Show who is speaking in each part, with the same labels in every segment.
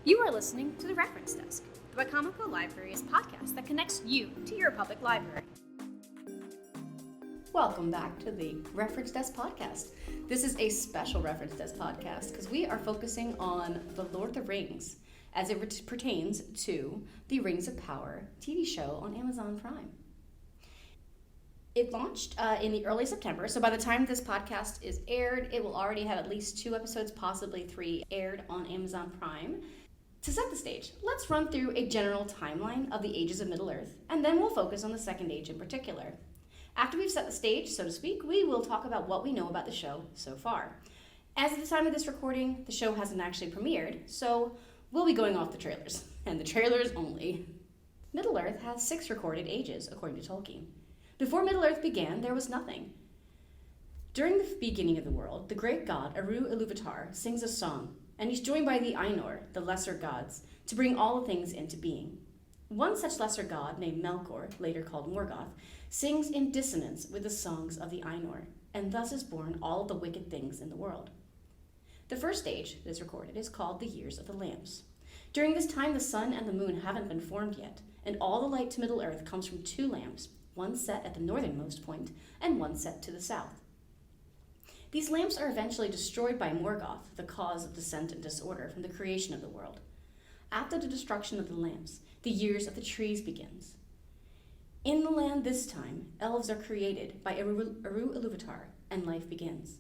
Speaker 1: You are listening to The Reference Desk, the Wicomico Library's podcast that connects you to your public library.
Speaker 2: Welcome back to the Reference Desk podcast. This is a special Reference Desk podcast because we are focusing on The Lord of the Rings as it pertains to the Rings of Power TV show on Amazon Prime. It launched in the early September, so by the time this podcast is aired, it will already have at least 2 episodes, possibly 3, aired on Amazon Prime. To set the stage, let's run through a general timeline of the ages of Middle-earth, and then we'll focus on the Second Age in particular. After we've set the stage, so to speak, we will talk about what we know about the show so far. As of the time of this recording, the show hasn't actually premiered, so we'll be going off the trailers, and the trailers only. Middle-earth has 6 recorded ages, according to Tolkien. Before Middle-earth began, there was nothing. During the beginning of the world, the great god Eru Ilúvatar sings a song, and he's joined by the Ainur, the lesser gods, to bring all things into being. One such lesser god, named Melkor, later called Morgoth, sings in dissonance with the songs of the Ainur, and thus is born all of the wicked things in the world. The first age that is recorded is called the Years of the Lamps. During this time, the sun and the moon haven't been formed yet, and all the light to Middle-earth comes from 2 lamps, one set at the northernmost point and one set to the south. These lamps are eventually destroyed by Morgoth, the cause of dissent and disorder from the creation of the world. After the destruction of the lamps, the years of the trees begins. In the land this time, elves are created by Eru Ilúvatar, and life begins.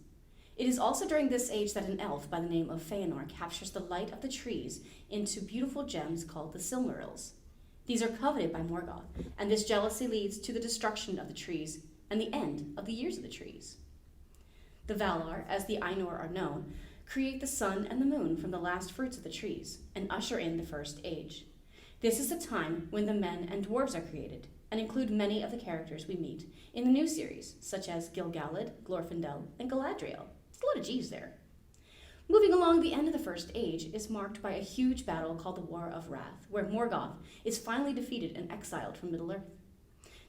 Speaker 2: It is also during this age that an elf by the name of Feanor captures the light of the trees into beautiful gems called the Silmarils. These are coveted by Morgoth, and this jealousy leads to the destruction of the trees and the end of the years of the trees. The Valar, as the Ainur are known, create the sun and the moon from the last fruits of the trees and usher in the First Age. This is the time when the men and dwarves are created and include many of the characters we meet in the new series, such as Gil-galad, Glorfindel, and Galadriel. It's a lot of G's there. Moving along, the end of the First Age is marked by a huge battle called the War of Wrath, where Morgoth is finally defeated and exiled from Middle-earth.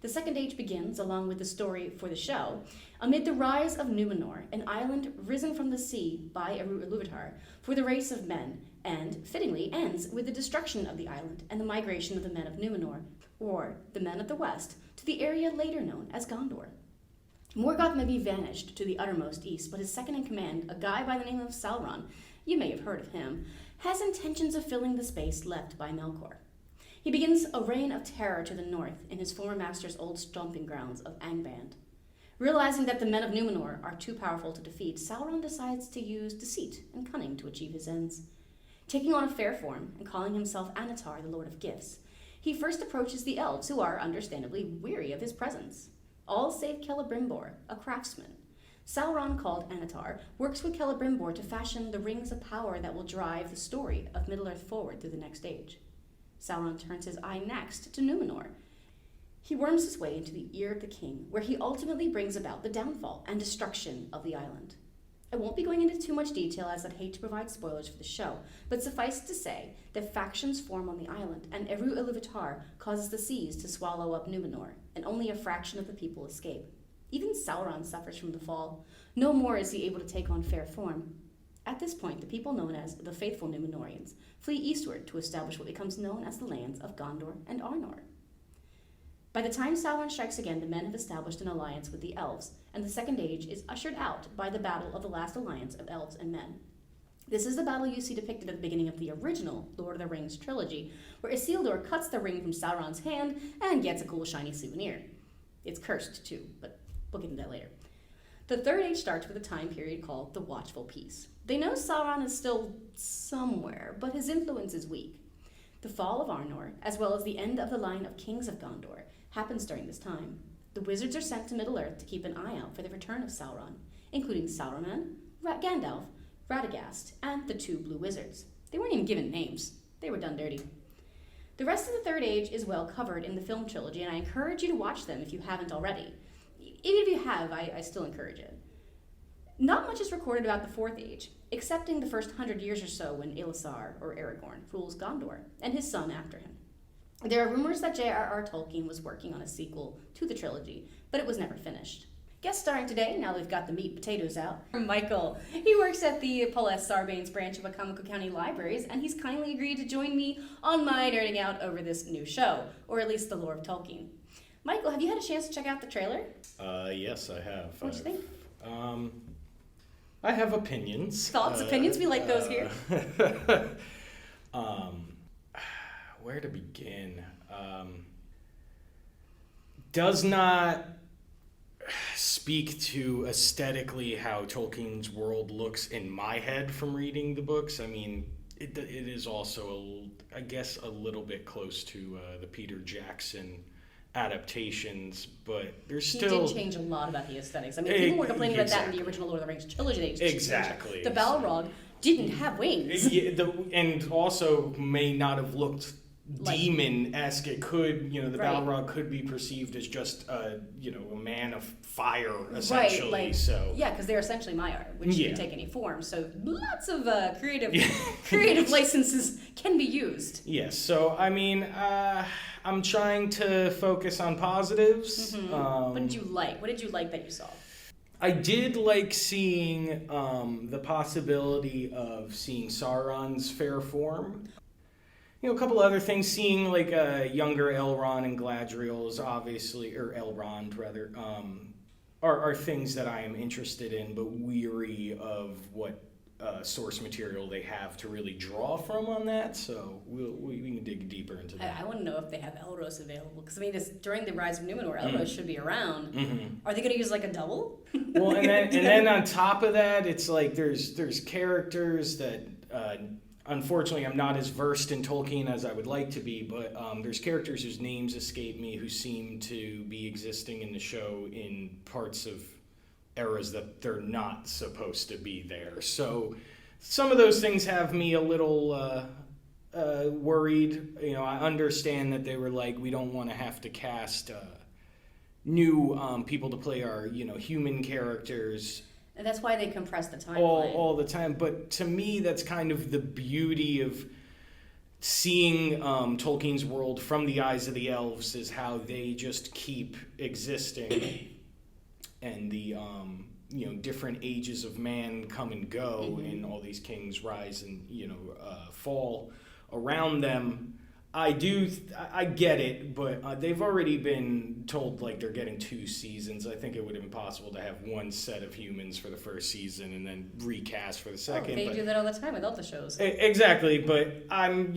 Speaker 2: The Second Age begins, along with the story for the show, amid the rise of Númenor, an island risen from the sea by Eru Ilúvatar for the race of men, and, fittingly, ends with the destruction of the island and the migration of the men of Númenor, or the men of the West, to the area later known as Gondor. Morgoth may be vanished to the uttermost east, but his second-in-command, a guy by the name of Sauron, you may have heard of him, has intentions of filling the space left by Melkor. He begins a reign of terror to the north in his former master's old stomping grounds of Angband. Realizing that the men of Númenor are too powerful to defeat, Sauron decides to use deceit and cunning to achieve his ends. Taking on a fair form and calling himself Annatar, the Lord of Gifts, he first approaches the elves, who are understandably weary of his presence. All save Celebrimbor, a craftsman. Sauron, called Annatar, works with Celebrimbor to fashion the rings of power that will drive the story of Middle-earth forward through the next age. Sauron turns his eye next to Númenor. He worms his way into the ear of the king, where he ultimately brings about the downfall and destruction of the island. I won't be going into too much detail, as I'd hate to provide spoilers for the show, but suffice to say that factions form on the island, and Eru Ilúvatar causes the seas to swallow up Númenor, and only a fraction of the people escape. Even Sauron suffers from the fall. No more is he able to take on fair form. At this point, the people known as the Faithful Númenorians flee eastward to establish what becomes known as the lands of Gondor and Arnor. By the time Sauron strikes again, the men have established an alliance with the elves, and the Second Age is ushered out by the battle of the last alliance of elves and men. This is the battle you see depicted at the beginning of the original Lord of the Rings trilogy, where Isildur cuts the ring from Sauron's hand and gets a cool shiny souvenir. It's cursed too, but we'll get into that later. The Third Age starts with a time period called the Watchful Peace. They know Sauron is still somewhere, but his influence is weak. The fall of Arnor, as well as the end of the line of kings of Gondor, happens during this time. The wizards are sent to Middle-earth to keep an eye out for the return of Sauron, including Saruman, Gandalf, Radagast, and the 2 blue wizards. They weren't even given names. They were done dirty. The rest of the Third Age is well covered in the film trilogy, and I encourage you to watch them if you haven't already. Even if you have, I still encourage it. Not much is recorded about the Fourth Age, excepting the first 100 years or so when Elisar, or Aragorn, rules Gondor, and his son after him. There are rumors that J.R.R. Tolkien was working on a sequel to the trilogy, but it was never finished. Guest starring today, now we've got the meat and potatoes out, Michael. He works at the Paul S. Sarbanes branch of Wicomico County Libraries, and he's kindly agreed to join me on my nerding out over this new show, or at least the lore of Tolkien. Michael, have you had a chance to check out the trailer?
Speaker 3: Yes, I have.
Speaker 2: What'd you think?
Speaker 3: I have opinions.
Speaker 2: Thoughts, opinions? We like those here.
Speaker 3: Where to begin? Does not speak to aesthetically how Tolkien's world looks in my head from reading the books. I mean, it is also, I guess, a little bit close to the Peter Jackson adaptations, but there's still...
Speaker 2: He did change a lot about the aesthetics. I mean, people were complaining about that in the original Lord of the Rings trilogy.
Speaker 3: Exactly.
Speaker 2: The Balrog didn't have wings.
Speaker 3: And also may not have looked demon-esque. It could, the Balrog could be perceived as just, a man of fire, essentially.
Speaker 2: Right,
Speaker 3: so
Speaker 2: yeah, because they're essentially Maiar, which can take any form. So lots of creative licenses can be used.
Speaker 3: Yes. So I mean, I'm trying to focus on positives.
Speaker 2: Mm-hmm. What did you like? What did you like that you saw?
Speaker 3: I did like seeing the possibility of seeing Sauron's fair form. A couple other things, seeing like a younger Elrond and Galadriel is obviously, or Elrond rather, are things that I am interested in, but weary of what source material they have to really draw from on that. So we can dig deeper into that.
Speaker 2: I want to know if they have Elros available, because I mean, during the Rise of Numenor, Elros should be around. Mm-hmm. Are they going to use like a double?
Speaker 3: Well, and then on top of that, it's like there's characters that. Unfortunately, I'm not as versed in Tolkien as I would like to be, but there's characters whose names escape me who seem to be existing in the show in parts of eras that they're not supposed to be there. So some of those things have me a little worried. I understand that they were like, we don't want to have to cast new people to play our, human characters.
Speaker 2: And that's why they compress the timeline.
Speaker 3: All the time. But to me, that's kind of the beauty of seeing Tolkien's world from the eyes of the elves, is how they just keep existing. And the, different ages of man come and go, and all these kings rise and, fall around them. I get it, but they've already been told like they're getting 2 seasons. I think it would have been possible to have one set of humans for the first season and then recast for the second.
Speaker 2: They do that all the time with all the shows.
Speaker 3: Exactly, but I'm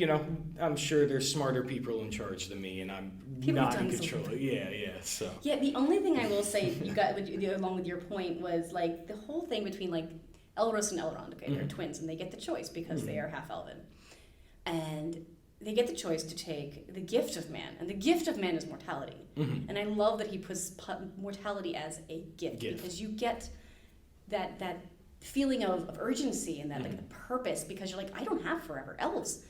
Speaker 3: sure there's smarter people in charge than me, and I'm not in control. Yeah. So
Speaker 2: yeah, the only thing I will say you got along with your point was like the whole thing between like Elros and Elrond. Okay, they're twins, and they get the choice because they are half Elven, and they get the choice to take the gift of man, and the gift of man is mortality. Mm-hmm. And I love that he puts mortality as a gift. Because you get that feeling of urgency and that like the purpose, because you're like, I don't have forever. Elves,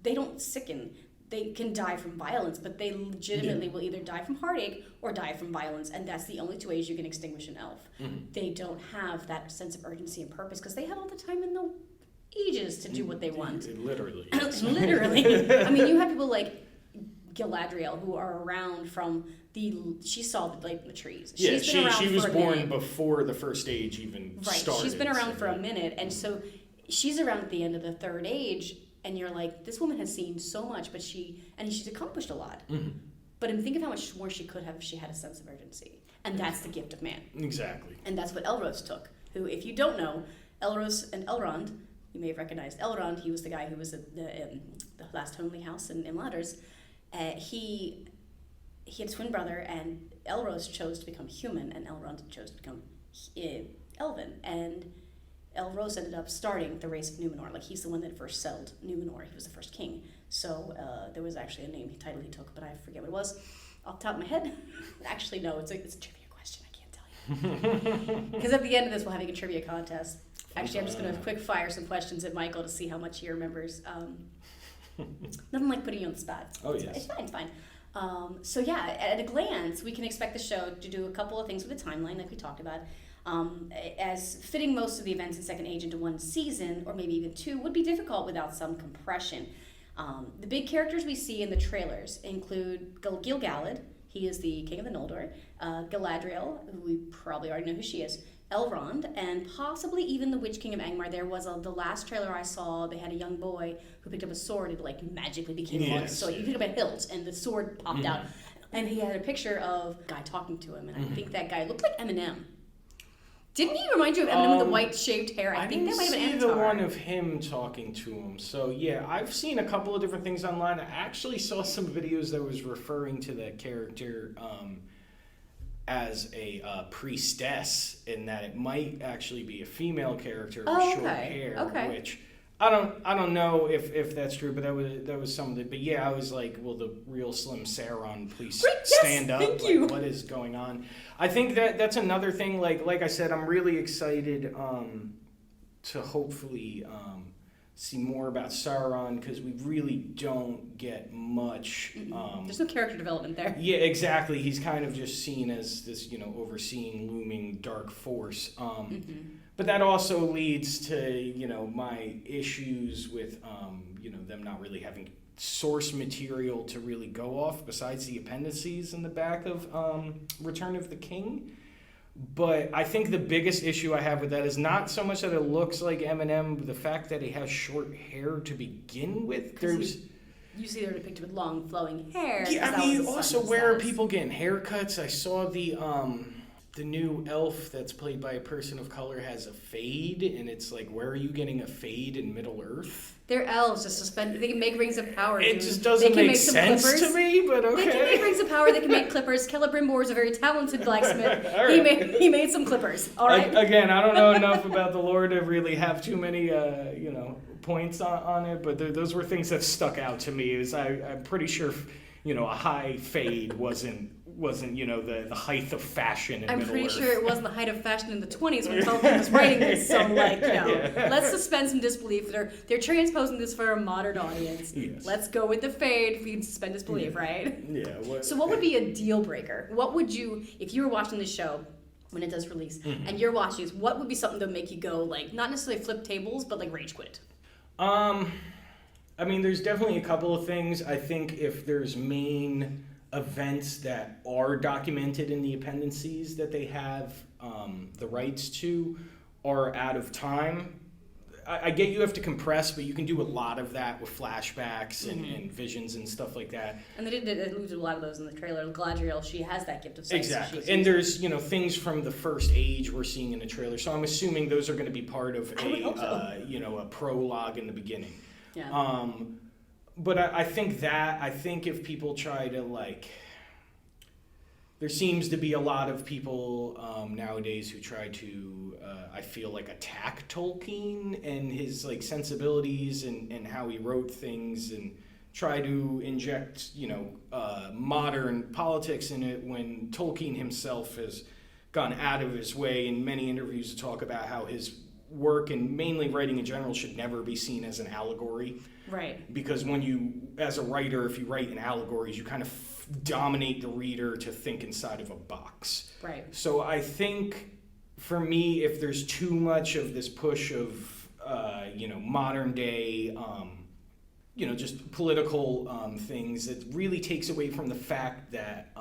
Speaker 2: they don't sicken. They can die from violence, but they legitimately will either die from heartache or die from violence, and that's the only 2 ways you can extinguish an elf. Mm-hmm. They don't have that sense of urgency and purpose because they have all the time in the ages to do what they want.
Speaker 3: Literally.
Speaker 2: Literally. I mean, you have people like Galadriel who are around from she saw the trees.
Speaker 3: Yeah, she was born before the first age even started.
Speaker 2: Right, she's been around for a minute, and so she's around at the end of the third age, and you're like, this woman has seen so much, but she's accomplished a lot. Mm-hmm. But think of how much more she could have if she had a sense of urgency. And that's the gift of man. Exactly. And that's what Elros took, who, if you don't know, Elros and Elrond, you may have recognized Elrond. He was the guy who was at the last homely house in Ladders. He had a twin brother, and Elros chose to become human, and Elrond chose to become Elven. And Elros ended up starting the race of Numenor. Like, he's the one that first settled Numenor. He was the first king. So there was actually a title he took, but I forget what it was off the top of my head. Actually, no, it's a trivia question. I can't tell you. Because at the end of this, we're having a trivia contest. Actually, I'm just going to quick fire some questions at Michael to see how much he remembers. Nothing like putting you on the spot.
Speaker 3: Oh, yes.
Speaker 2: It's fine. So yeah, at a glance, we can expect the show to do a couple of things with the timeline, like we talked about. As fitting most of the events in Second Age into one season, or maybe even 2, would be difficult without some compression. The big characters we see in the trailers include Gil-galad. He is the king of the Noldor. Galadriel, who we probably already know who she is. Elrond, and possibly even the Witch King of Angmar. There was the last trailer I saw, they had a young boy who picked up a sword and like magically became one. So he picked up a hilt and the sword popped out. And he had a picture of a guy talking to him, and I think that guy looked like Eminem. Didn't he remind you of Eminem with the white shaved hair? I think that might have been
Speaker 3: I didn't see
Speaker 2: Antar.
Speaker 3: the one of him talking to him. So yeah, I've seen a couple of different things online. I actually saw some videos that was referring to that character as a priestess, in that it might actually be a female character with short hair, which I don't know if that's true, but that was some of it. But yeah, I was like, will the real Slim Sauron please stand up?
Speaker 2: Thank you.
Speaker 3: What is going on? I think that's another thing. Like I said, I'm really excited to hopefully see more about Sauron, because we really don't get much.
Speaker 2: There's no character development there.
Speaker 3: Yeah, exactly. He's kind of just seen as this, overseeing looming dark force. But that also leads to, my issues with, them not really having source material to really go off besides the appendices in the back of Return of the King. But I think the biggest issue I have with that is not so much that it looks like Eminem, but the fact that he has short hair to begin with.
Speaker 2: Usually they're depicted with long flowing hair.
Speaker 3: Yeah, I mean, also, where are people getting haircuts? I saw the new elf that's played by a person of color has a fade, and it's like, where are you getting a fade in Middle Earth?
Speaker 2: They're elves, just suspended. They can make rings of power.
Speaker 3: It just doesn't make sense to me, but okay.
Speaker 2: They can make rings of power. They can make clippers. Celebrimbor is a very talented blacksmith.
Speaker 3: Right.
Speaker 2: He made some clippers. All right.
Speaker 3: Again, I don't know enough about the lore to really have too many, points on it, but those were things that stuck out to me. I'm pretty sure, a high fade wasn't the height of fashion in Middle Earth.
Speaker 2: I'm pretty sure it wasn't the height of fashion in the 20s when Tolkien was writing this. So, let's suspend some disbelief. They're transposing this for a modern audience.
Speaker 3: Yes.
Speaker 2: Let's go with the fade if we can suspend disbelief, right?
Speaker 3: Yeah.
Speaker 2: So what would be a deal breaker? What would you, if you were watching this show when it does release, and you're watching this, what would be something that would make you go, like, not necessarily flip tables, but like rage quit?
Speaker 3: I mean, there's definitely a couple of things. I think if there's main events that are documented in the appendices that they have the rights to are out of time. I get you have to compress, but you can do a lot of that with flashbacks and visions and stuff like that.
Speaker 2: And they alluded to a lot of those in the trailer. Galadriel, she has that gift of sight.
Speaker 3: Exactly. And there's, things from the first age we're seeing in the trailer. So I'm assuming those are going to be part of a prologue in the beginning.
Speaker 2: Yeah.
Speaker 3: But I think if people try to, there seems to be a lot of people nowadays who try to, I feel like, attack Tolkien and his, sensibilities and how he wrote things, and try to inject, modern politics in it, when Tolkien himself has gone out of his way in many interviews to talk about how his work, and mainly writing in general, should never be seen as an allegory.
Speaker 2: Right.
Speaker 3: Because when you, as a writer, if you write in allegories, you kind of dominate the reader to think inside of a box.
Speaker 2: Right.
Speaker 3: So I think, for me, if there's too much of this push of, modern day, just political things, it really takes away from the fact that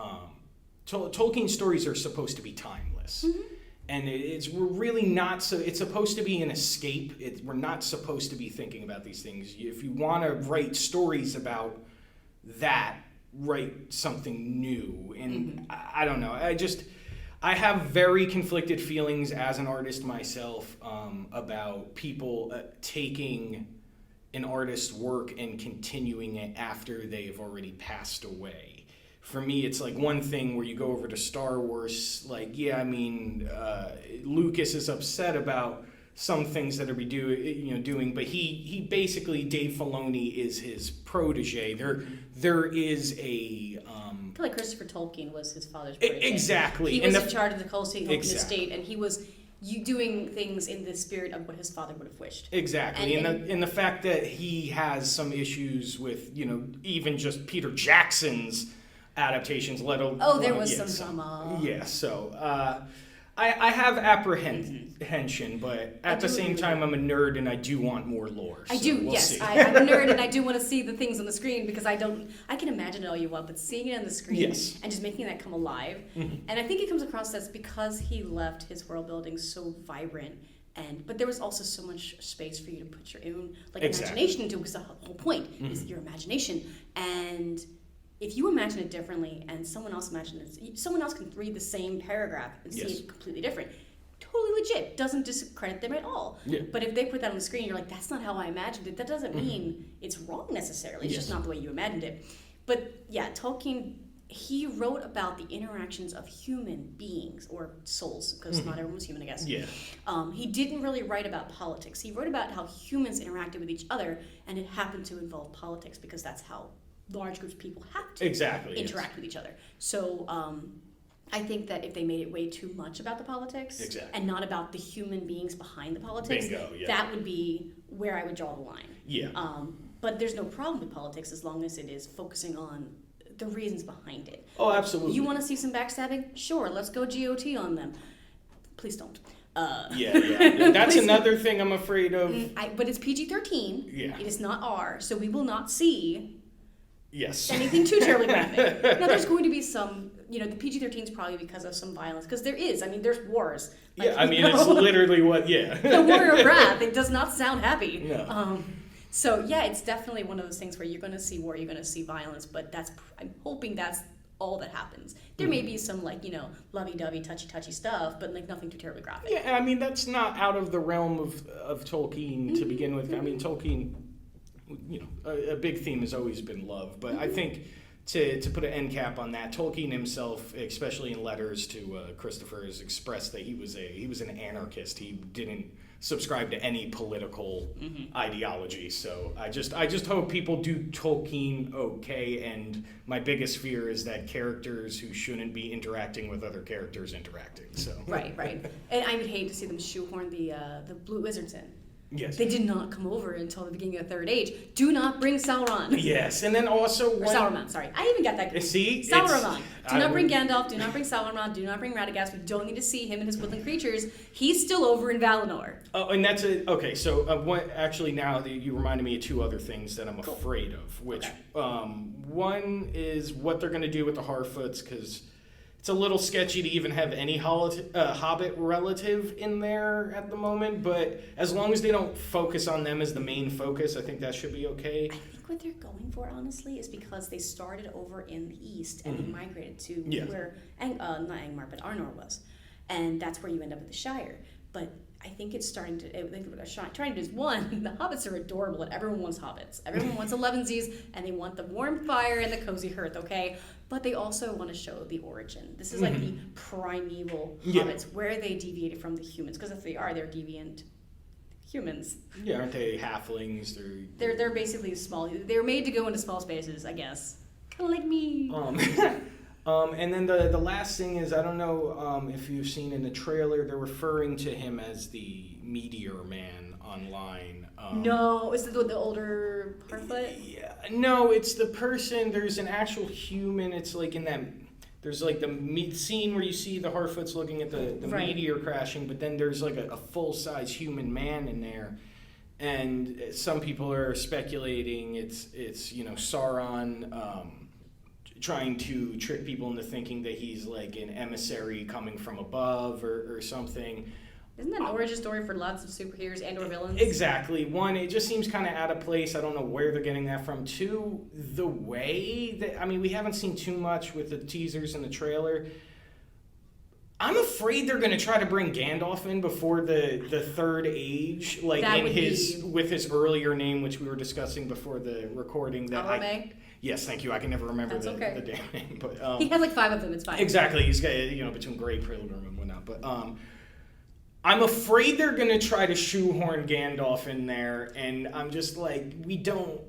Speaker 3: Tolkien stories are supposed to be timeless. Mm-hmm. And we're really not, so it's supposed to be an escape. We're not supposed to be thinking about these things. If you want to write stories about that, write something new. And I don't know. I have very conflicted feelings as an artist myself about people taking an artist's work and continuing it after they've already passed away. For me, it's like one thing where you go over to Star Wars, Lucas is upset about some things that are doing, but he basically, Dave Filoni is his protege. There is a
Speaker 2: I feel like Christopher Tolkien was his father's protege.
Speaker 3: Exactly.
Speaker 2: He was in charge of the Tolkien estate, and he was doing things in the spirit of what his father would have wished.
Speaker 3: Exactly. And the fact that he has some issues with, even just Peter Jackson's adaptations, there was
Speaker 2: some drama.
Speaker 3: Yeah, so I have apprehension, but at the same time, I'm a nerd and I do want more lore.
Speaker 2: I
Speaker 3: so
Speaker 2: do,
Speaker 3: we'll
Speaker 2: yes.
Speaker 3: see.
Speaker 2: I'm a nerd and I do want to see the things on the screen because I can imagine it all you want, but seeing it on the screen and just making that come alive. And I think it comes across as because he left his world building so vibrant, but there was also so much space for you to put your own imagination into, because the whole point is your imagination. And if you imagine it differently and someone else can read the same paragraph and see it completely different. Totally legit. Doesn't discredit them at all.
Speaker 3: Yeah.
Speaker 2: But if they put that on the screen, you're like, that's not how I imagined it. That doesn't mean it's wrong necessarily. It's just not the way you imagined it. But yeah, Tolkien, he wrote about the interactions of human beings, or souls, because not everyone was human, I guess.
Speaker 3: Yeah.
Speaker 2: He didn't really write about politics. He wrote about how humans interacted with each other, and it happened to involve politics because that's how large groups of people have to interact with each other. So I think that if they made it way too much about the politics and not about the human beings behind the politics, that would be where I would draw the line.
Speaker 3: Yeah.
Speaker 2: But there's no problem with politics as long as it is focusing on the reasons behind it.
Speaker 3: Oh, absolutely.
Speaker 2: You want to see some backstabbing? Sure, let's go GOT on them. Please don't.
Speaker 3: That's another thing I'm afraid of.
Speaker 2: But it's PG-13.
Speaker 3: Yeah.
Speaker 2: It is not R, so we will not see anything
Speaker 3: anything
Speaker 2: too terribly graphic. Now, there's going to be some, the PG-13 is probably because of some violence, because there is. I mean, there's wars.
Speaker 3: It's literally
Speaker 2: The Warrior of Wrath, it does not sound happy.
Speaker 3: No.
Speaker 2: So, yeah, it's definitely one of those things where you're going to see war, you're going to see violence, but I'm hoping that's all that happens. There may be some, lovey-dovey, touchy-touchy stuff, but, nothing too terribly graphic.
Speaker 3: Yeah, I mean, that's not out of the realm of Tolkien to begin with. I mean, Tolkien, a big theme has always been love, but I think to put an end cap on that, Tolkien himself, especially in letters to Christopher, has expressed that he was an anarchist. He didn't subscribe to any political ideology. So I just hope people do Tolkien okay. And my biggest fear is that characters who shouldn't be interacting with other characters interacting. So
Speaker 2: right. And I would hate to see them shoehorn the Blue Wizards in.
Speaker 3: Yes.
Speaker 2: They did not come over until the beginning of the Third Age. Do not bring Sauron.
Speaker 3: Yes, and then also...
Speaker 2: Sauron, sorry. I even got that.
Speaker 3: See?
Speaker 2: Sauron. Do not bring Gandalf. Do not bring Sauron. Do not bring Radagast. We don't need to see him and his woodland creatures. He's still over in Valinor.
Speaker 3: Oh, and that's it. Okay, so actually now that you reminded me of two other things that I'm afraid of, which one is what they're going to do with the Harfoots, because... it's a little sketchy to even have any Hobbit relative in there at the moment, but as long as they don't focus on them as the main focus, I think that should be okay.
Speaker 2: I think what they're going for, honestly, is because they started over in the east and they migrated to where, not Angmar, but Arnor was. And that's where you end up with the Shire. But I think it's starting to, trying to do is one, the hobbits are adorable and everyone wants hobbits. Everyone wants Elevensies and they want the warm fire and the cozy hearth, okay? But they also want to show the origin. This is like the primeval hobbits, where they deviated from the humans. Because if they are, they're deviant humans.
Speaker 3: Yeah, aren't they halflings?
Speaker 2: They're basically small. They're made to go into small spaces, I guess. Kind of like me.
Speaker 3: And then the last thing is, I don't know if you've seen in the trailer, they're referring to him as the Meteor Man online.
Speaker 2: No, is it the older Harfoot?
Speaker 3: Yeah, no, it's the person. There's an actual human. It's like in that. There's like the scene where you see the Harfoots looking at the meteor crashing, but then there's like a full-size human man in there. And some people are speculating it's Sauron trying to trick people into thinking that he's like an emissary coming from above or something.
Speaker 2: Isn't that an origin story for lots of superheroes and or villains?
Speaker 3: Exactly. One, it just seems kind of out of place. I don't know where they're getting that from. Two, the way that, we haven't seen too much with the teasers and the trailer. I'm afraid they're going to try to bring Gandalf in before the Third Age, with his earlier name, which we were discussing before the recording. Yes, thank you. I can never remember the damn name, but
Speaker 2: he has like 5 of them. It's fine.
Speaker 3: Exactly. He's got between Grey Pilgrim and whatnot, but I'm afraid they're going to try to shoehorn Gandalf in there, and I'm just like, we don't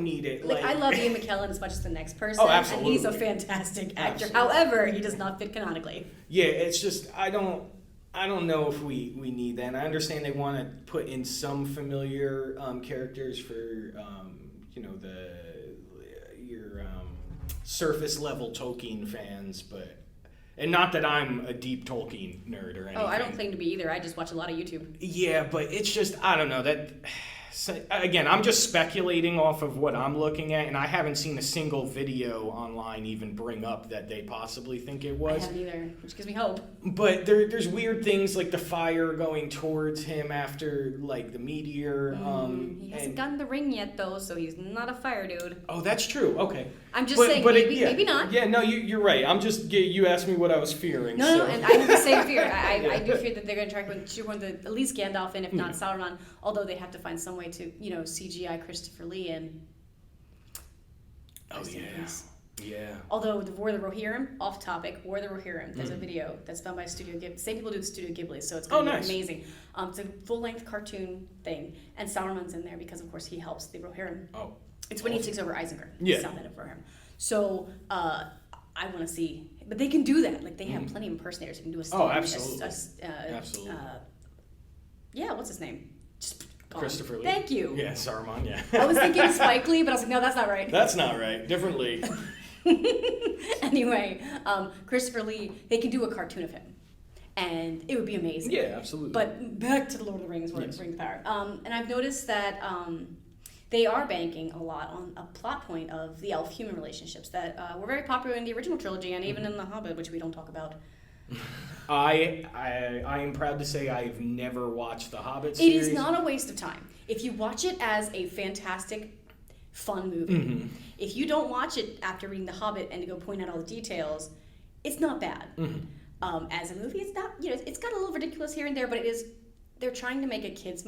Speaker 3: need it.
Speaker 2: I love Ian McKellen as much as the next person.
Speaker 3: Oh, absolutely.
Speaker 2: And he's a fantastic actor. Absolutely. However, he does not fit canonically.
Speaker 3: Yeah, it's just I don't know if we need that. And I understand they want to put in some familiar characters for your surface level Tolkien fans, but And not that I'm a deep Tolkien nerd or anything.
Speaker 2: Oh, I don't claim to be either. I just watch a lot of YouTube.
Speaker 3: Yeah, but it's just, I don't know, that... So, again, I'm just speculating off of what I'm looking at, and I haven't seen a single video online even bring up that they possibly think it was.
Speaker 2: I haven't either, which gives me hope.
Speaker 3: But there's weird things like the fire going towards him after, like, the meteor.
Speaker 2: He hasn't gotten the ring yet, though, so he's not a fire dude.
Speaker 3: Oh, that's true. Okay.
Speaker 2: I'm just saying, maybe not.
Speaker 3: Yeah, no, you're right. I'm just, you asked me what I was fearing.
Speaker 2: No, and I have the same fear. I do fear that they're going to try to shoehorn at least Gandalf in, if not Sauron, although they have to find some way to, CGI Christopher Lee in.
Speaker 3: Oh, yeah.
Speaker 2: Although the War of the Rohirrim, off topic, War of the Rohirrim, there's a video that's done by Studio Ghibli. Same people do the Studio Ghibli, so it's going to be amazing. It's a full-length cartoon thing, and Sauron's in there because, of course, he helps the Rohirrim.
Speaker 3: Oh.
Speaker 2: It's when he takes over Isengard, south end of Rohirrim. So, I want to see, but they can do that. Like, they have plenty of impersonators who can do a story.
Speaker 3: Oh, absolutely. Absolutely.
Speaker 2: Yeah, what's his name? Just
Speaker 3: Christopher Lee.
Speaker 2: Thank you.
Speaker 3: Yeah, Saruman, yeah.
Speaker 2: I was thinking Spike Lee, but I was like, no, that's not right.
Speaker 3: That's not right. Different Lee.
Speaker 2: Anyway, Christopher Lee, they can do a cartoon of him. And it would be amazing.
Speaker 3: Yeah, absolutely.
Speaker 2: But back to the Lord of the Rings, where it brings power. And I've noticed that they are banking a lot on a plot point of the elf-human relationships that were very popular in the original trilogy and even in The Hobbit, which we don't talk about.
Speaker 3: I am proud to say I've never watched the Hobbit series.
Speaker 2: It is not a waste of time. If you watch it as a fantastic, fun movie, if you don't watch it after reading The Hobbit and to go point out all the details, it's not bad. As a movie, it's not, it's got a little ridiculous here and there, but they're trying to make a kid's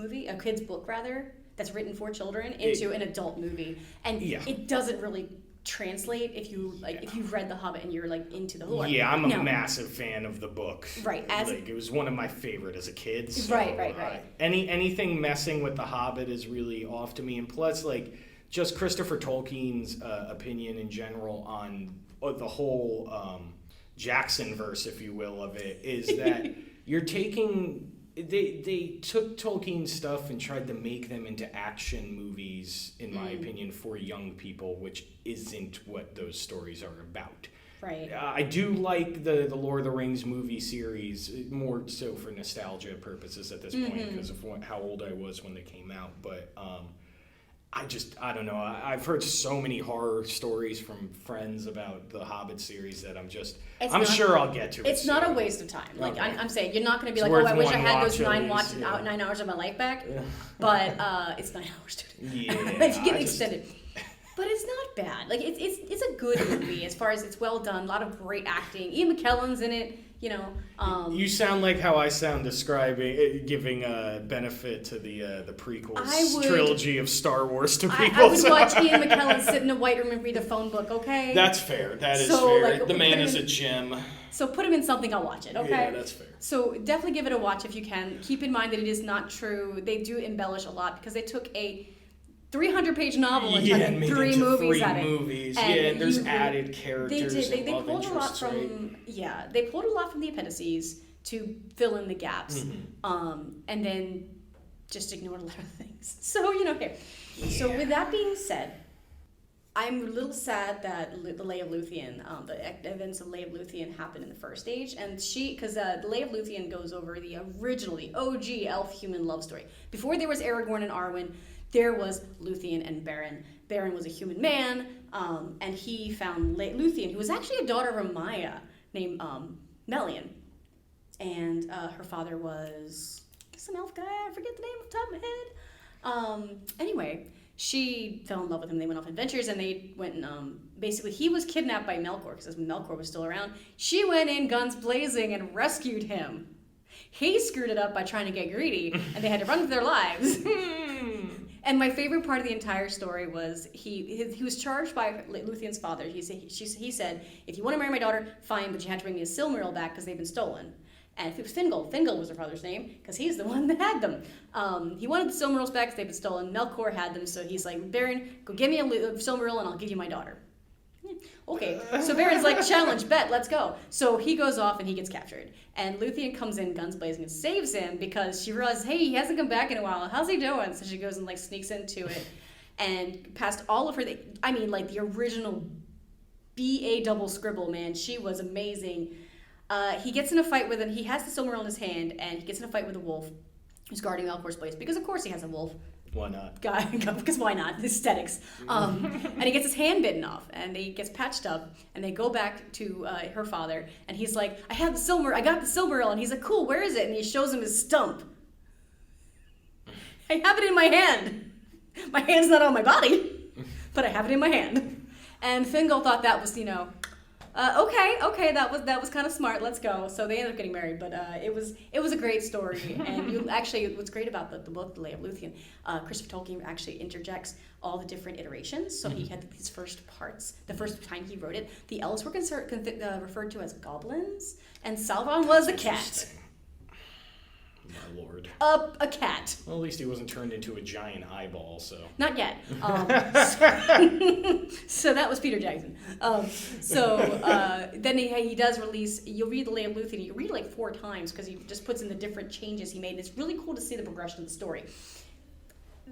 Speaker 2: book rather, that's written for children into an adult movie. And it doesn't really translate if you've read The Hobbit and you're into the lore.
Speaker 3: Yeah, I'm a massive fan of the book.
Speaker 2: Right.
Speaker 3: It was one of my favorite as a kid. So,
Speaker 2: right.
Speaker 3: Anything messing with The Hobbit is really off to me. And plus, just Christopher Tolkien's opinion in general on the whole Jackson verse, if you will, of it, is that you're taking... They took Tolkien's stuff and tried to make them into action movies, in my opinion, for young people, which isn't what those stories are about.
Speaker 2: Right. I
Speaker 3: do like the Lord of the Rings movie series, more so for nostalgia purposes at this point, because of how old I was when they came out. But I don't know. I've heard so many horror stories from friends about the Hobbit series that I'm sure I'll get to it.
Speaker 2: It's
Speaker 3: soon.
Speaker 2: not a waste of time.
Speaker 3: Okay.
Speaker 2: I'm saying you're not going to be
Speaker 3: it's
Speaker 2: like, I wish I had those 9
Speaker 3: least,
Speaker 2: 9 hours of my life back. Yeah. But it's 9 hours, dude.
Speaker 3: Yeah.
Speaker 2: If you get extended. But it's not bad. It's a good movie as far as it's well done. A lot of great acting. Ian McKellen's in it.
Speaker 3: You sound like how I sound giving a benefit to the prequels trilogy of Star Wars to people.
Speaker 2: I would watch Ian McKellen sit in a white room and read a phone book, okay?
Speaker 3: That's fair. That is fair. The man is a gem.
Speaker 2: So put him in something, I'll watch it, okay?
Speaker 3: Yeah, that's fair.
Speaker 2: So definitely give it a watch if you can. Keep in mind that it is not true. They do embellish a lot because they took a 300-page novel and turned in 3 movies at it.
Speaker 3: And there's added characters.
Speaker 2: They pulled a lot from they pulled a lot from the appendices to fill in the gaps, and then just ignored a lot of things. So okay. Yeah. So with that being said, I'm a little sad that the Lay of Luthien, the events of Lay of Luthien happened in the first age, and because the Lay of Luthien goes over the OG elf-human love story. Before there was Aragorn and Arwen, there was Luthien and Beren. Beren was a human man, and he found Luthien, who was actually a daughter of a Maya named Melian. And her father was, an elf guy, I forget the name off the top of my head. Anyway, she fell in love with him. They went off adventures, and they went and, basically, he was kidnapped by Melkor, because Melkor was still around. She went in guns blazing and rescued him. He screwed it up by trying to get greedy, and they had to run for their lives. And my favorite part of the entire story was he was charged by Luthien's father. He said, if you want to marry my daughter, fine, but you have to bring me a Silmaril back because they've been stolen. And if it was Fingal was her father's name because he's the one that had them. He wanted the Silmarils back because they've been stolen. Melkor had them, so he's like, Beren, go get me a Silmaril and I'll give you my daughter. Okay, so Beren's like, challenge, bet, let's go. So he goes off and he gets captured. And Luthien comes in guns blazing and saves him because she realizes, hey, he hasn't come back in a while. How's he doing? So she goes and sneaks into it. And past all of her, the original BA double scribble, man, she was amazing. He gets in a fight with him. He has the Silmaril in his hand, and he gets in a fight with a wolf who's guarding Melkor's place, because of course he has a wolf.
Speaker 3: Why not?
Speaker 2: Because why not? Aesthetics. And he gets his hand bitten off, and he gets patched up, and they go back to her father, and he's like, I got the Silmaril, and he's like, cool, where is it? And he shows him his stump. I have it in my hand. My hand's not on my body, but I have it in my hand. And Fingal thought that was, okay, that was kind of smart. Let's go. So they ended up getting married, but it was a great story. And what's great about the book, The Lay of Luthien, Christopher Tolkien actually interjects all the different iterations. So he had these first parts. The first time he wrote it, the elves were referred to as goblins, and Sauron was a cat.
Speaker 3: My lord.
Speaker 2: A cat.
Speaker 3: Well, at least he wasn't turned into a giant eyeball, so.
Speaker 2: Not yet. So that was Peter Jackson. Then he does release, you'll read The Lay of Luthien, you read it like 4 times because he just puts in the different changes he made, and it's really cool to see the progression of the story.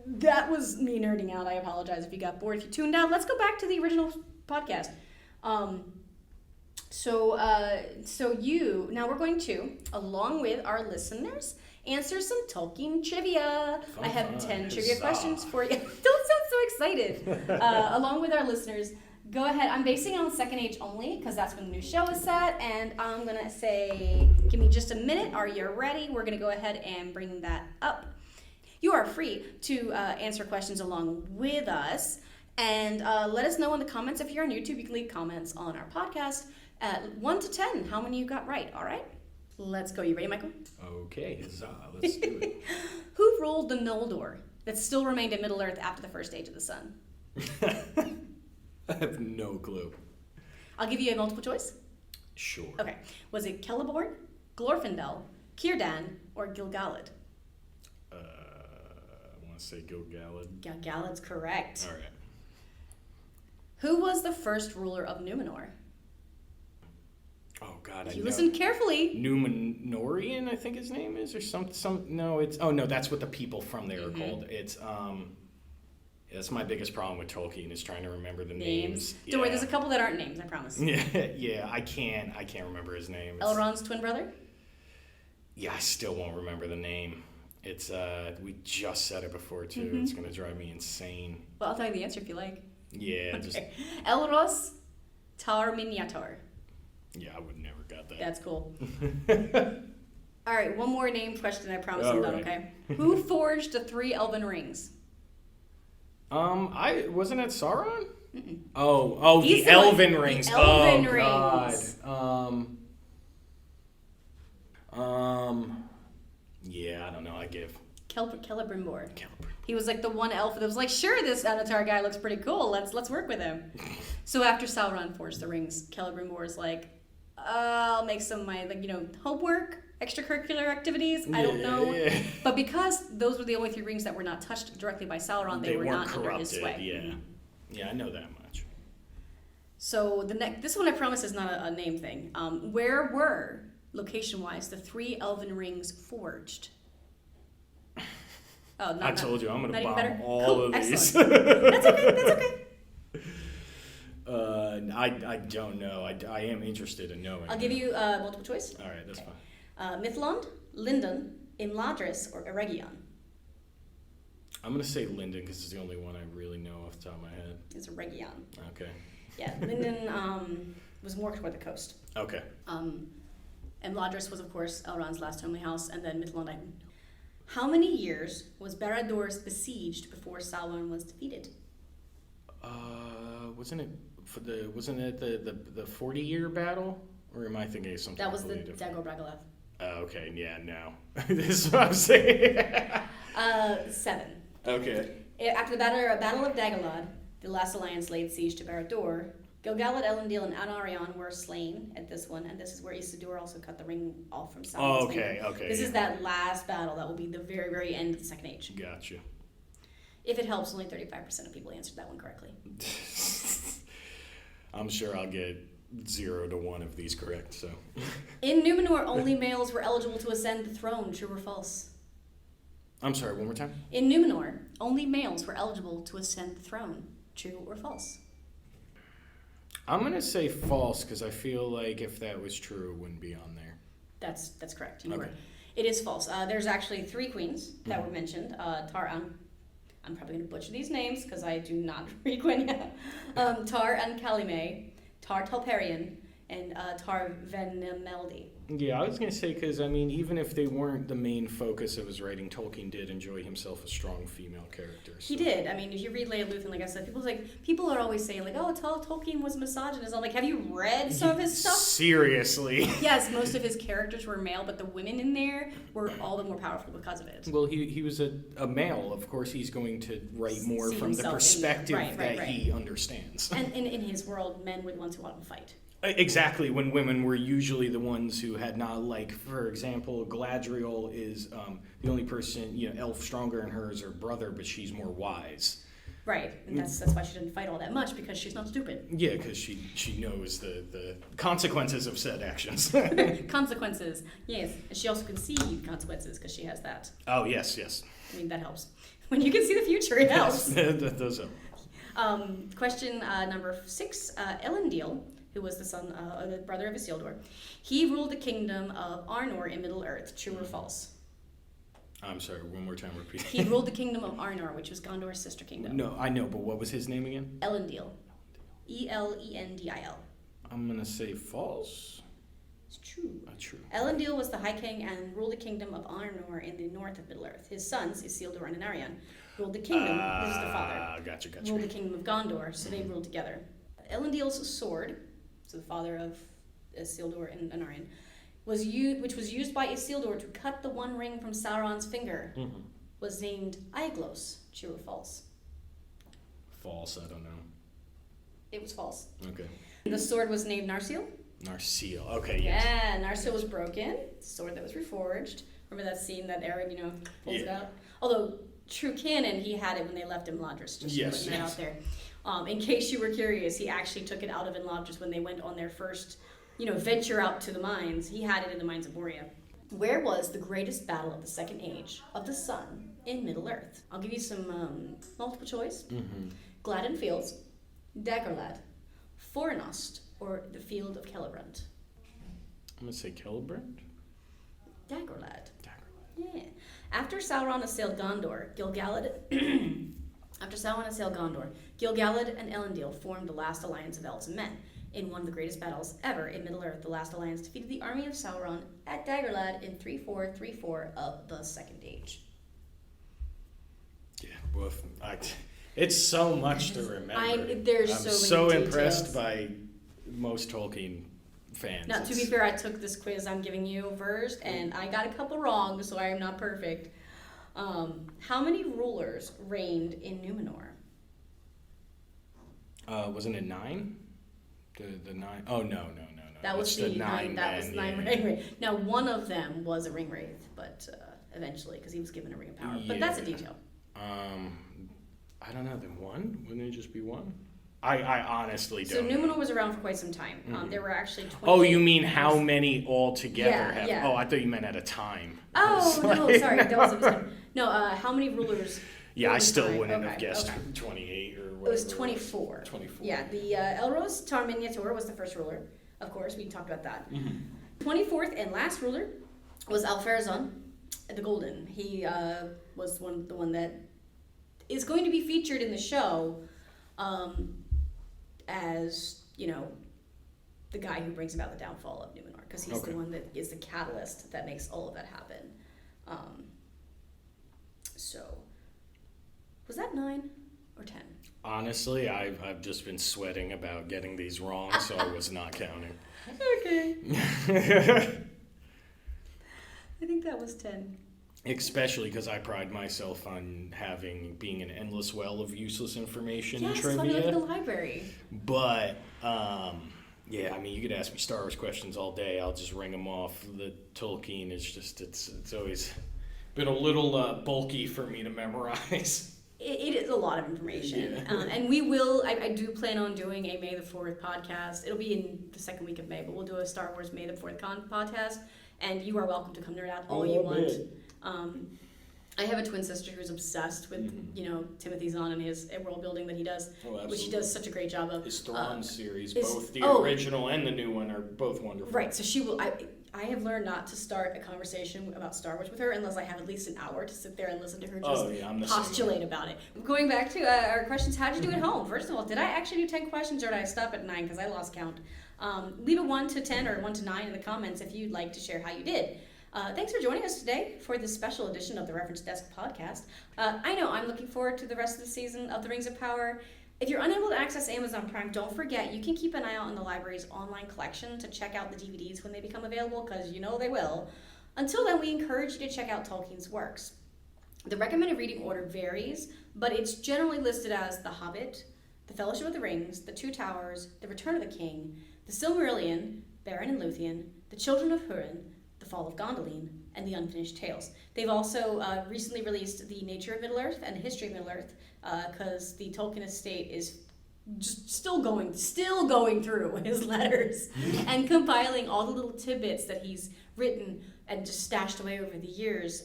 Speaker 2: That was me nerding out. I apologize if you got bored. If you tuned out, let's go back to the original podcast. Now we're going to, along with our listeners, answer some Tolkien trivia. I have 10 trivia questions for you. Don't sound so excited. Along with our listeners, go ahead. I'm basing it on Second Age only because that's when the new show is set. And I'm going to say, give me just a minute. Are you ready? We're going to go ahead and bring that up. You are free to answer questions along with us. And let us know in the comments. If you're on YouTube, you can leave comments on our podcast at 1 to 10. How many you got right? All right. Let's go. You ready, Michael?
Speaker 3: Okay, let's do it.
Speaker 2: Who ruled the Noldor that still remained in Middle-earth after the first age of the sun?
Speaker 3: I have no clue.
Speaker 2: I'll give you a multiple choice.
Speaker 3: Sure.
Speaker 2: Okay. Was it Celeborn, Glorfindel, Círdan, or Gil-galad?
Speaker 3: I want to say Gil-galad.
Speaker 2: Gil-galad's correct.
Speaker 3: All right.
Speaker 2: Who was the first ruler of Numenor?
Speaker 3: Oh God!
Speaker 2: If you listen carefully.
Speaker 3: Numenorian, I think his name is, or some. No, it's. Oh no, that's what the people from there are called. It's That's my biggest problem with Tolkien is trying to remember the names.
Speaker 2: Don't worry, there's a couple that aren't names. I promise.
Speaker 3: Yeah. I can't remember his name.
Speaker 2: Elrond's twin brother.
Speaker 3: Yeah, I still won't remember the name. It's we just said it before too. It's gonna drive me insane.
Speaker 2: Well, I'll tell you the answer if you like.
Speaker 3: Yeah.
Speaker 2: Okay.
Speaker 3: Just.
Speaker 2: Elros Tar Miniator.
Speaker 3: Yeah, I would never got that.
Speaker 2: That's cool. All right, one more name question. I promise I'm done.
Speaker 3: Right.
Speaker 2: Okay. Who forged the 3 elven rings?
Speaker 3: I wasn't it Sauron?
Speaker 2: Mm-mm.
Speaker 3: Oh,
Speaker 2: He's
Speaker 3: the Elven rings.
Speaker 2: The Elven
Speaker 3: rings.
Speaker 2: God.
Speaker 3: Yeah, I don't know. I give
Speaker 2: Celebrimbor. He was like the one elf that was like, sure, this Anatar guy looks pretty cool. Let's work with him. So after Sauron forged the rings, Celebrimbor is like, I'll make some of my homework, extracurricular activities. I don't know, but because those were the only 3 rings that were not touched directly by Sauron, they were not
Speaker 3: corrupted,
Speaker 2: under his sway.
Speaker 3: Yeah, yeah, I know that much.
Speaker 2: So this one I promise is not a name thing. Where were, location-wise, the 3 elven rings forged? Oh,
Speaker 3: I told you I'm gonna bomb all
Speaker 2: cool.
Speaker 3: of these.
Speaker 2: Excellent. That's okay.
Speaker 3: I don't know. I am interested in knowing.
Speaker 2: I'll give you multiple choice.
Speaker 3: All right, that's fine.
Speaker 2: Mithlond, Lindon, Imladris, or Eregion?
Speaker 3: I'm going to say Linden because it's the only one I really know off the top of my head.
Speaker 2: It's Eregion.
Speaker 3: Okay.
Speaker 2: Yeah, Lindon was more toward the coast.
Speaker 3: Okay.
Speaker 2: Imladris was, of course, Elrond's last homely house, and then Mithlond. How many years was Barad-dûr besieged before Sauron was defeated?
Speaker 3: Wasn't it the 40-year battle? Or am I thinking of something?
Speaker 2: That was the
Speaker 3: different?
Speaker 2: Dagor Bragolleth.
Speaker 3: Oh, okay. Yeah, no. This is what I'm saying.
Speaker 2: 7.
Speaker 3: Okay.
Speaker 2: After the Battle of Dagorlad, the last alliance laid siege to Barad-dûr. Gil-galad, Elendil, and Anarion were slain at this one, and this is where Isildur also cut the ring off from Sauron's finger.
Speaker 3: Okay.
Speaker 2: This is that last battle that will be the very, very end of the Second Age.
Speaker 3: Gotcha.
Speaker 2: If it helps, only 35% of people answered that one correctly.
Speaker 3: I'm sure I'll get 0 to 1 of these correct, so.
Speaker 2: In Numenor, only males were eligible to ascend the throne. True or false?
Speaker 3: I'm sorry, one more time?
Speaker 2: In Numenor, only males were eligible to ascend the throne. True or false?
Speaker 3: I'm going to say false because I feel like if that was true, it wouldn't be on there.
Speaker 2: That's correct. You
Speaker 3: Okay.
Speaker 2: were. It is false. There's actually 3 queens that were mentioned. I'm probably going to butcher these names because I do not read Gwenya. Tar and Kalime, Tar Telperion, and Tar Venemeldi.
Speaker 3: Yeah, I was going to say because, I mean, even if they weren't the main focus of his writing, Tolkien did enjoy himself a strong female character. So.
Speaker 2: He did. I mean, if you read Leia Luthen, like I said, people are always saying, like, oh, Tolkien was misogynist. I'm like, have you read some of his stuff?
Speaker 3: Seriously?
Speaker 2: Yes, most of his characters were male, but the women in there were all the more powerful because of it.
Speaker 3: Well, he was a male. Of course, he's going to write more
Speaker 2: See
Speaker 3: from the
Speaker 2: himself in
Speaker 3: perspective
Speaker 2: there. Right.
Speaker 3: he understands.
Speaker 2: And in his world, men were the ones who wanted to fight.
Speaker 3: Exactly, when women were usually the ones who had not, like, for example, Galadriel is the only person, elf stronger than her is her brother, but she's more wise.
Speaker 2: Right, and that's why she didn't fight all that much, because she's not stupid.
Speaker 3: Yeah, because she knows the consequences of said actions.
Speaker 2: Consequences, yes. And she also can see consequences, because she has that.
Speaker 3: Oh, yes.
Speaker 2: I mean, that helps. When you can see the future, it helps.
Speaker 3: That does help.
Speaker 2: Question number 6, Elendil, who was the brother of Isildur. He ruled the kingdom of Arnor in Middle-earth. True or false?
Speaker 3: I'm sorry, one more time, repeat.
Speaker 2: He ruled the kingdom of Arnor, which was Gondor's sister kingdom.
Speaker 3: No, I know, but what was his name again?
Speaker 2: Elendil. Elendil.
Speaker 3: I'm going to say false.
Speaker 2: It's true.
Speaker 3: True.
Speaker 2: Elendil was the High King and ruled the kingdom of Arnor in the north of Middle-earth. His sons, Isildur and Anarion, ruled the kingdom. This is the father.
Speaker 3: Gotcha.
Speaker 2: Ruled the kingdom of Gondor, so they ruled together. Elendil's sword, so the father of Isildur and Anarion, which was used by Isildur to cut the one ring from Sauron's finger, was named Aeglos. True or false?
Speaker 3: False, I don't know.
Speaker 2: It was false.
Speaker 3: Okay.
Speaker 2: The sword was named Narsil.
Speaker 3: Narsil. Okay, yes.
Speaker 2: Yeah, Narsil was broken. Sword that was reforged. Remember that scene that Aaron, pulls it out? Although, true canon, he had it when they left Imladris. Just putting that out there. In case you were curious, he actually took it out of Imladris when they went on their first, venture out to the mines. He had it in the mines of Moria. Where was the greatest battle of the Second Age of the Sun in Middle-earth? I'll give you some multiple choice. Gladden Fields, Dagorlad, Fornost, or the Field of Celebrant?
Speaker 3: I'm going to say Celebrant?
Speaker 2: Dagorlad. Yeah. After Sauron assailed Gondor, Gil-galad and Elendil formed the last alliance of elves and men. In one of the greatest battles ever in Middle-earth, the last alliance defeated the army of Sauron at Dagorlad in 3434 of the Second Age.
Speaker 3: Yeah, woof. It's so much to remember. I'm
Speaker 2: so many
Speaker 3: impressed by most Tolkien fans.
Speaker 2: Now, to be fair, I took this quiz I'm giving you first, and I got a couple wrong, so I am not perfect. How many rulers reigned in Numenor?
Speaker 3: Wasn't it 9? The 9? Oh, no.
Speaker 2: That was the 9. That was 9 ring wraith. Now, one of them was a ring wraith, but eventually, because he was given a ring of power. But that's a detail.
Speaker 3: I don't know. Then 1? Wouldn't it just be 1? I honestly don't.
Speaker 2: So Numenor was around for quite some time. There were actually 20.
Speaker 3: Oh, you mean how many altogether have?
Speaker 2: Yeah.
Speaker 3: Oh, I thought you meant at a time.
Speaker 2: Oh, no, sorry. That was a mistake. No, how many rulers?
Speaker 3: Yeah, I still wouldn't have guessed 28 or whatever.
Speaker 2: It was 24.
Speaker 3: 24.
Speaker 2: Yeah, the Elros Tar Miniatur was the first ruler. Of course, we talked about that. 24th and last ruler was Alfarazon the Golden. He was the one that is going to be featured in the show as, the guy who brings about the downfall of Numenor, because he's the one that is the catalyst that makes all of that happen. So, was that 9 or 10?
Speaker 3: Honestly, I've just been sweating about getting these wrong, so I was not counting.
Speaker 2: Okay. I think that was 10.
Speaker 3: Especially because I pride myself on being an endless well of useless information and
Speaker 2: Yes,
Speaker 3: trivia.
Speaker 2: that's why we live in the library.
Speaker 3: But, yeah, I mean, you could ask me Star Wars questions all day. I'll just ring them off. The Tolkien is just, it's always been a little bulky for me to memorize.
Speaker 2: It is a lot of information. Yeah. And we will, I do plan on doing a May the 4th podcast. It'll be in the second week of May, but we'll do a Star Wars May the 4th podcast. And you are welcome to come nerd out all you want. I have a twin sister who's obsessed with, Timothy Zahn and his world building that he does, which he does such a great job of.
Speaker 3: His Thrawn series, both the original and the new one, are both wonderful.
Speaker 2: Right, so she will. I have learned not to start a conversation about Star Wars with her unless I have at least an hour to sit there and listen to her just postulate about it. Going back to our questions, how did you do at home? First of all, did I actually do 10 questions or did I stop at 9 because I lost count? Leave a 1 to 10 or 1 to 9 in the comments if you'd like to share how you did. Thanks for joining us today for this special edition of the Reference Desk podcast. I know I'm looking forward to the rest of the season of The Rings of Power. If you're unable to access Amazon Prime, don't forget you can keep an eye out on the library's online collection to check out the DVDs when they become available, because you know they will. Until then, we encourage you to check out Tolkien's works. The recommended reading order varies, but it's generally listed as The Hobbit, The Fellowship of the Rings, The Two Towers, The Return of the King, The Silmarillion, Beren and Luthien, The Children of Húrin, The Fall of Gondolin, and The Unfinished Tales. They've also recently released The Nature of Middle-earth and The History of Middle-earth, because the Tolkien estate is just still going through his letters and compiling all the little tidbits that he's written and just stashed away over the years.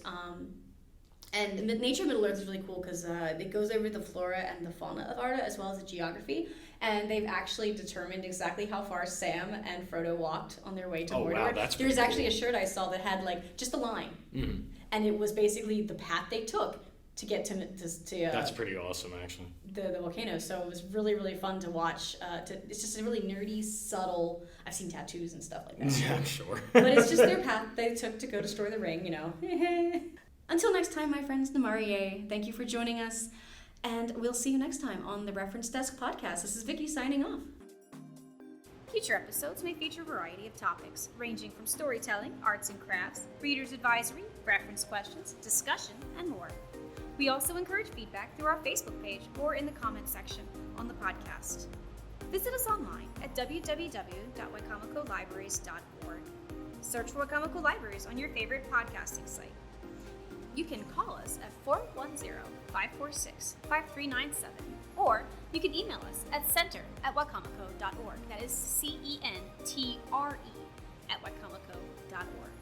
Speaker 2: And the Nature of Middle-earth is really cool because it goes over the flora and the fauna of Arda as well as the geography. And they've actually determined exactly how far Sam and Frodo walked on their way to Mordor.
Speaker 3: Wow, that's
Speaker 2: There was
Speaker 3: cool.
Speaker 2: actually a shirt I saw that had just a line. Mm-hmm. And it was basically the path they took to get to
Speaker 3: that's pretty awesome, actually.
Speaker 2: The volcano. So it was really, really fun to watch. It's just a really nerdy, subtle. I've seen tattoos and stuff like that.
Speaker 3: Yeah, I'm sure.
Speaker 2: But it's just their path they took to go destroy the ring, Until next time, my friends, Namarie, thank you for joining us, and we'll see you next time on the Reference Desk podcast. This is Vicky signing off.
Speaker 1: Future episodes may feature a variety of topics, ranging from storytelling, arts and crafts, reader's advisory, reference questions, discussion, and more. We also encourage feedback through our Facebook page or in the comment section on the podcast. Visit us online at www.wicomicolibraries.org. Search for Wicomico Libraries on your favorite podcasting site. You can call us at 410-546-5397, or you can email us at center@wicomico.org. That is CENTRE @wicomico.org.